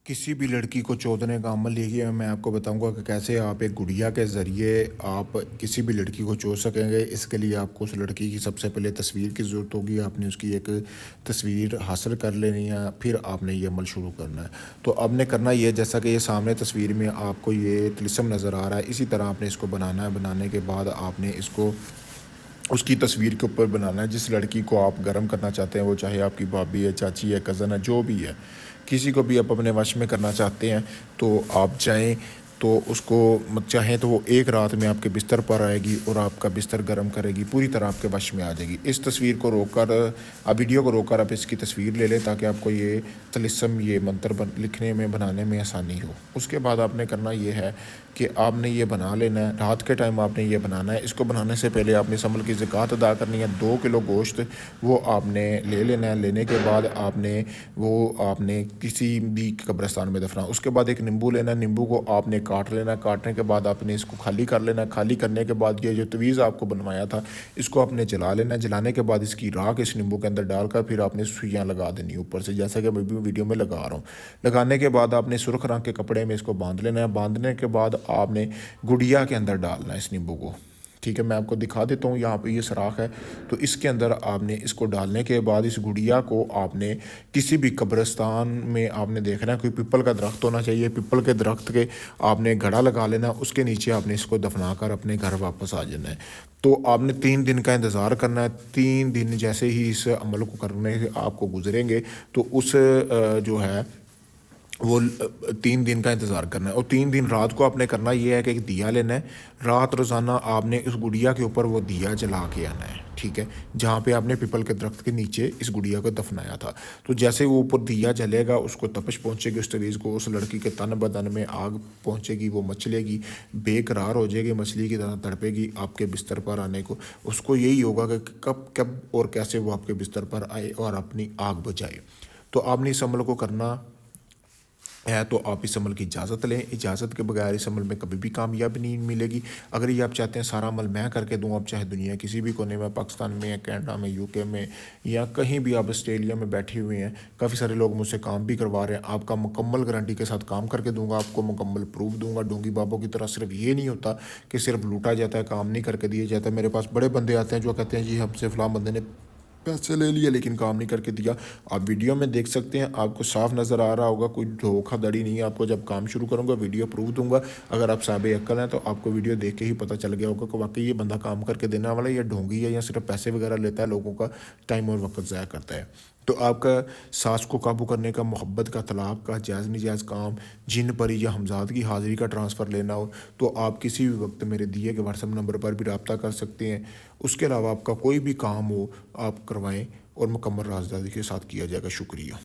किसी भी लड़की को चोदने का अमल यही है। मैं आपको बताऊंगा कि कैसे आप एक गुड़िया के ज़रिए आप किसी भी लड़की को चोद सकेंगे। इसके लिए आपको उस लड़की की सबसे पहले तस्वीर की ज़रूरत होगी। आपने उसकी एक तस्वीर हासिल कर लेनी है, फिर आपने ये अमल शुरू करना है। तो आपने करना ये, जैसा कि ये सामने तस्वीर में आपको ये तिलिस्म नज़र आ रहा है, इसी तरह आपने इसको बनाना है। बनाने के बाद आपने इसको उसकी तस्वीर के ऊपर बनाना है। जिस लड़की को आप गर्म करना चाहते हैं, वो चाहे आपकी भाभी है, चाची है, कज़न है, जो भी है, किसी को भी आप अपने वश में करना चाहते हैं तो आप चाहें तो उसको चाहें तो वो एक रात में आपके बिस्तर पर आएगी और आपका बिस्तर गर्म करेगी, पूरी तरह आपके वश में आ जाएगी। इस तस्वीर को रोककर, आप वीडियो को रोककर आप इसकी तस्वीर ले लें ताकि आपको ये तिलिस्म, ये मंत्र लिखने में, बनाने में आसानी हो। उसके बाद आपने करना ये है कि आपने ये बना लेना है। रात के टाइम आपने ये बनाना है। इसको बनाने से पहले आपने इस अमल की ज़कात अदा करनी है। 2 किलो गोश्त वो आपने ले लेना है। लेने के बाद आपने किसी भी कब्रिस्तान में दफना। उसके बाद एक नींबू लेना है। नींबू को आपने काट लेना है। काटने के बाद आपने इसको खाली कर लेना है। खाली करने के बाद ये जो तवीज़ आपको बनवाया था, इसको आपने जला लेना है। जलाने के बाद इसकी राख इस नींबू के अंदर डालकर फिर आपने सुइयाँ लगा देनी ऊपर से, जैसा कि मैं भी वीडियो में लगा रहा हूँ। लगाने के बाद आपने सुर्ख रंग के कपड़े में इसको बांध लेना है। बांधने के बाद आपने गुड़िया के अंदर डालना है इस नींबू को। ठीक है, मैं आपको दिखा देता हूँ। यहाँ पे ये सुराख है, तो इसके अंदर आपने इसको डालने के बाद इस गुड़िया को आपने किसी भी कब्रिस्तान में आपने देखना है, कोई पीपल का दरख्त होना चाहिए। पीपल के दरख्त के आपने घड़ा लगा लेना, उसके नीचे आपने इसको दफना कर अपने घर वापस आ जाना है। तो आपने 3 दिन का इंतज़ार करना है। 3 दिन जैसे ही इस अमल को करने से आपको गुजरेंगे तो उस जो है वो 3 दिन का इंतज़ार करना है। और 3 दिन रात को आपने करना ये है कि एक दिया लेना है। रात रोज़ाना आपने इस गुड़िया के ऊपर वो दिया जला के आना है। ठीक है, जहाँ पे आपने पीपल के दरख्त के नीचे इस गुड़िया को दफनाया था। तो जैसे वो ऊपर दिया जलेगा, उसको तपश पहुँचेगी, उस तवीज़ को, उस लड़की के तन बदन में आग पहुँचेगी, वो मचलेगी, बेकरार हो जाएगी, मछली की तरह तड़पेगी आपके बिस्तर पर आने को। उसको यही होगा कि कब कब और कैसे वो आपके बिस्तर पर आए और अपनी आग बुझाए। तो आपने इस अमल को करना है, तो आप इस अमल की इजाज़त लें। इजाज़त के बगैर इस अमल में कभी भी कामयाबी नहीं मिलेगी। अगर ये आप चाहते हैं सारा अमल मैं करके दूँ, आप चाहे दुनिया किसी भी कोने में, पाकिस्तान में या कनाडा में, यूके में या कहीं भी आप ऑस्ट्रेलिया में बैठे हुए हैं, काफ़ी सारे लोग मुझसे काम भी करवा रहे हैं, आपका मुकम्मल गारंटी के साथ काम करके दूंगा, आपको मुकम्मल प्रूफ दूंगा। डोंगी बाबों की तरह सिर्फ ये नहीं होता कि सिर्फ लूटा जाता है, काम नहीं करके दिया जाता है। मेरे पास बड़े बंदे आते हैं जो कहते हैं जी हमसे फ़लाँ बंदे ने पैसे ले लिए लेकिन काम नहीं करके दिया। आप वीडियो में देख सकते हैं, आपको साफ नज़र आ रहा होगा, कोई धोखाधड़ी नहीं है। आपको जब काम शुरू करूँगा वीडियो प्रूफ दूंगा। अगर आप साहब अक्ल हैं तो आपको वीडियो देख के ही पता चल गया होगा कि वाकई ये बंदा काम करके देने वाला है या ढोंगी है या सिर्फ पैसे वगैरह लेता है, लोगों का टाइम और वक्त ज़ाया करता है। तो आपका सास को काबू करने का, मोहब्बत का, तलाक का, जायज़ नाजायज़ काम, जिन परी या हमजाद की हाज़िरी का ट्रांसफ़र लेना हो तो आप किसी भी वक्त मेरे दिए के व्हाट्सएप नंबर पर भी रब्ता कर सकते हैं। उसके अलावा आपका कोई भी काम हो आप करवाएं और मुकम्मल राजदारी के साथ किया जाएगा। शुक्रिया।